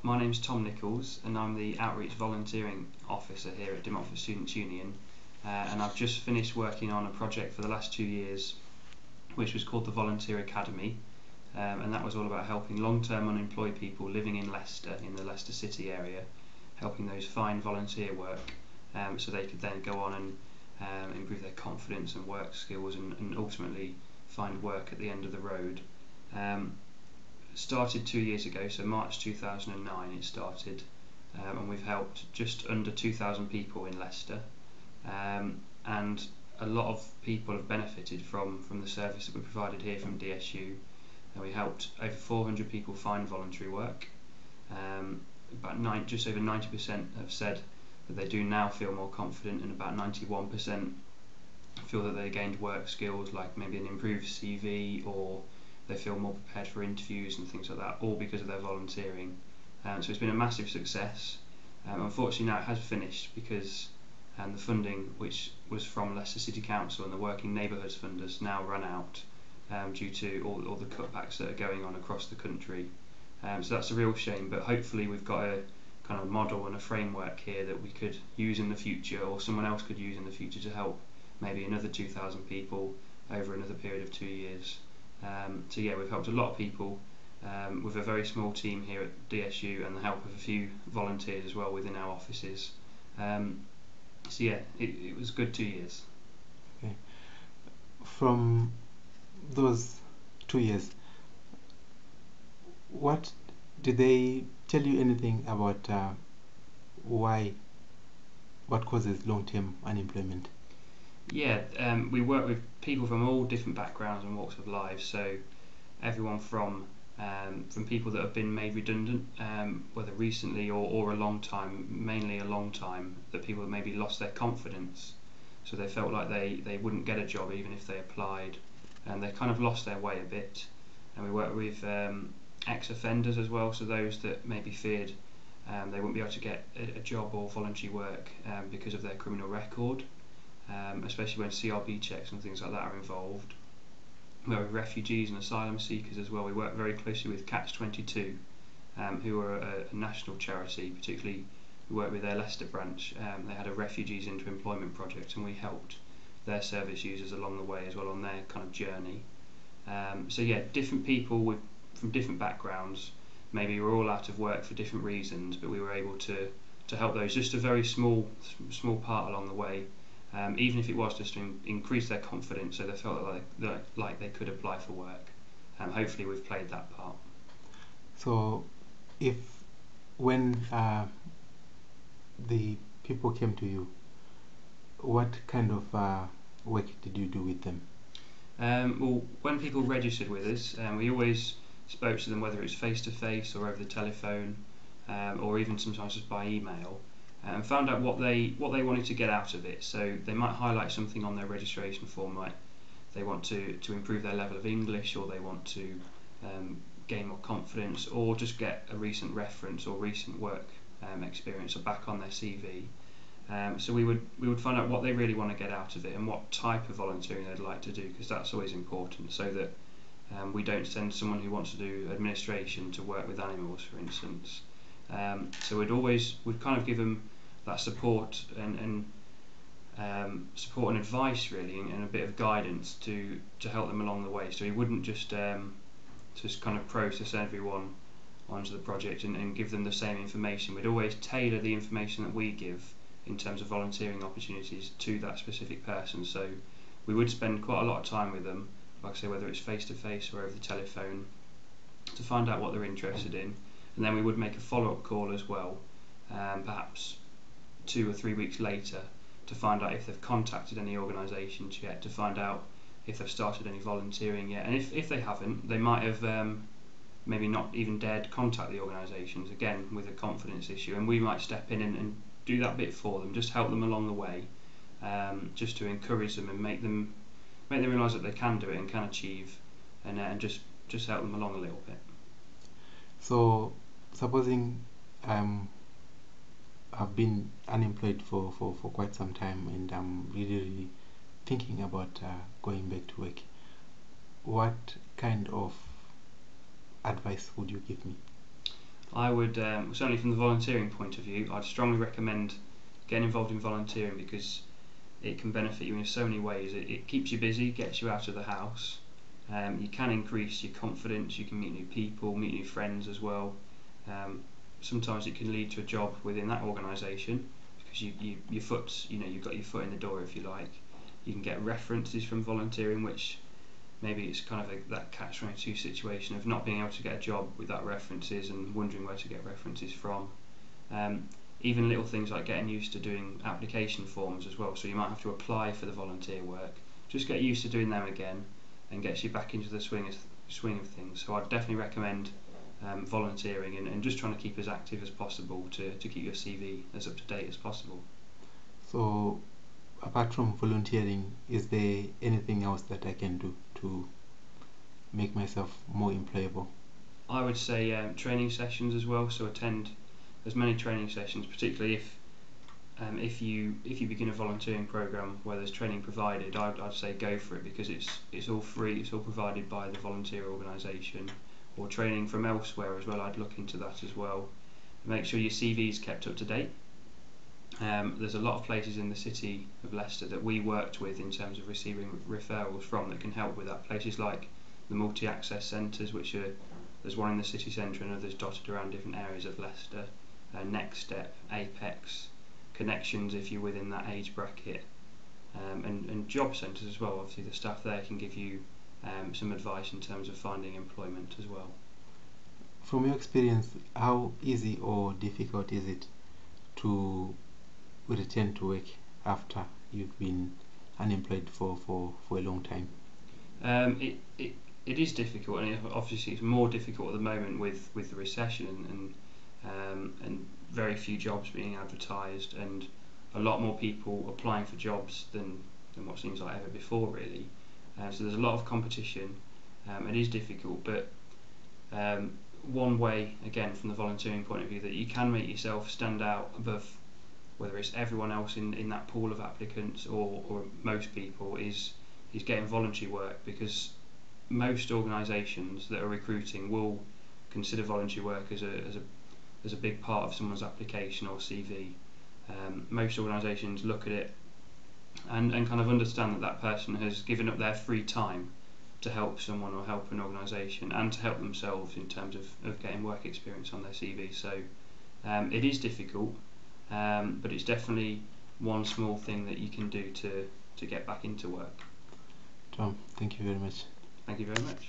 My name's Tom Nicholls and I'm the Outreach Volunteering Officer here at Dartford Students' Union, and I've just finished working on a project for the last 2 years which was called the Volunteer Academy, and that was all about helping long-term unemployed people living in Leicester, in the Leicester City area, helping those find volunteer work so they could then go on and improve their confidence and work skills and ultimately find work at the end of the road. Started 2 years ago, so March 2009 it started, and we've helped just under 2,000 people in Leicester, and a lot of people have benefited from the service that we provided here from DSU, and we helped over 400 people find voluntary work. Just over 90% have said that they do now feel more confident, and about 91% feel that they gained work skills like maybe an improved CV, or they feel more prepared for interviews and things like that, all because of their volunteering. So it's been a massive success. Unfortunately now it has finished because the funding, which was from Leicester City Council and the Working Neighbourhoods Fund, has now run out due to all the cutbacks that are going on across the country. So that's a real shame, but hopefully we've got a kind of model and a framework here that we could use in the future, or someone else could use in the future, to help maybe another 2,000 people over another period of 2 years. So yeah, we've helped a lot of people with a very small team here at DSU and the help of a few volunteers as well within our offices. So yeah, it was a good 2 years. Okay. From those 2 years, what did they tell you anything about what causes long-term unemployment? Yeah, we work with people from all different backgrounds and walks of life, so everyone from people that have been made redundant, whether recently or a long time, mainly a long time, that people have maybe lost their confidence, so they felt like they wouldn't get a job even if they applied, and they kind of lost their way a bit. And we work with ex-offenders as well, so those that maybe feared they wouldn't be able to get a job or voluntary work because of their criminal record. Especially when CRB checks and things like that are involved. We work with refugees and asylum seekers as well. We work very closely with Catch 22, who are a national charity. Particularly, we work with their Leicester branch. They had a Refugees into Employment project, and we helped their service users along the way as well on their kind of journey. So yeah, different people from different backgrounds. Maybe we're all out of work for different reasons, but we were able to help those. Just a very small part along the way. Even if it was just to increase their confidence, so they felt like they could apply for work. Hopefully we've played that part. So when the people came to you, what kind of work did you do with them? Well, when people registered with us, we always spoke to them, whether it's face-to-face or over the telephone, or even sometimes just by email, and found out what they wanted to get out of it. So they might highlight something on their registration form, like they want to improve their level of English, or they want to gain more confidence, or just get a recent reference or recent work experience or back on their CV. So we would find out what they really want to get out of it and what type of volunteering they'd like to do, because that's always important, so that we don't send someone who wants to do administration to work with animals, for instance. So we'd kind of give them that support and support and advice, really, and a bit of guidance to help them along the way. So we wouldn't just kind of process everyone onto the project and give them the same information. We'd always tailor the information that we give in terms of volunteering opportunities to that specific person. So we would spend quite a lot of time with them, like I say, whether it's face-to-face or over the telephone, to find out what they're interested in. And then we would make a follow-up call as well, perhaps 2 or 3 weeks later, to find out if they've contacted any organisations yet, to find out if they've started any volunteering yet. And if they haven't, they might have maybe not even dared to contact the organisations, again with a confidence issue, and we might step in and do that bit for them, just help them along the way, just to encourage them and make them realise that they can do it and can achieve, and just help them along a little bit. So supposing I've been unemployed for quite some time, and I'm really thinking about going back to work, what kind of advice would you give me? I would, certainly from the volunteering point of view, I'd strongly recommend getting involved in volunteering because it can benefit you in so many ways. It keeps you busy, gets you out of the house. You can increase your confidence, you can meet new people, meet new friends as well. Sometimes it can lead to a job within that organisation because you've got your foot in the door, if you like. You can get references from volunteering, which maybe it's kind of that catch-22 situation of not being able to get a job without references and wondering where to get references from. Even little things like getting used to doing application forms as well, so you might have to apply for the volunteer work. Just get used to doing them again and gets you back into the swing of things. So I'd definitely recommend volunteering and just trying to keep as active as possible to keep your CV as up to date as possible. So, apart from volunteering, is there anything else that I can do to make myself more employable? I would say training sessions as well. So attend as many training sessions, particularly if you begin a volunteering program where there's training provided. I'd say go for it because it's all free. It's all provided by the volunteer organisation, or training from elsewhere as well. I'd look into that as well. Make sure your CV is kept up to date. There's a lot of places in the city of Leicester that we worked with in terms of receiving referrals from that can help with that. Places like the multi-access centres, there's one in the city centre and others dotted around different areas of Leicester. Next Step, Apex, Connections if you're within that age bracket, and job centres as well. Obviously the staff there can give you some advice in terms of finding employment as well. From your experience, how easy or difficult is it to return to work after you've been unemployed for a long time? It is difficult, and obviously it's more difficult at the moment with the recession and very few jobs being advertised, and a lot more people applying for jobs than what seems like ever before, really. So there's a lot of competition. It is difficult, but one way, again, from the volunteering point of view, that you can make yourself stand out above whether it's everyone else in that pool of applicants or most people is getting voluntary work, because most organisations that are recruiting will consider voluntary work as a big part of someone's application or CV. Most organisations look at it and kind of understand that person has given up their free time to help someone or help an organisation and to help themselves in terms of getting work experience on their CV. So it is difficult, but it's definitely one small thing that you can do to get back into work. Tom, thank you very much. Thank you very much.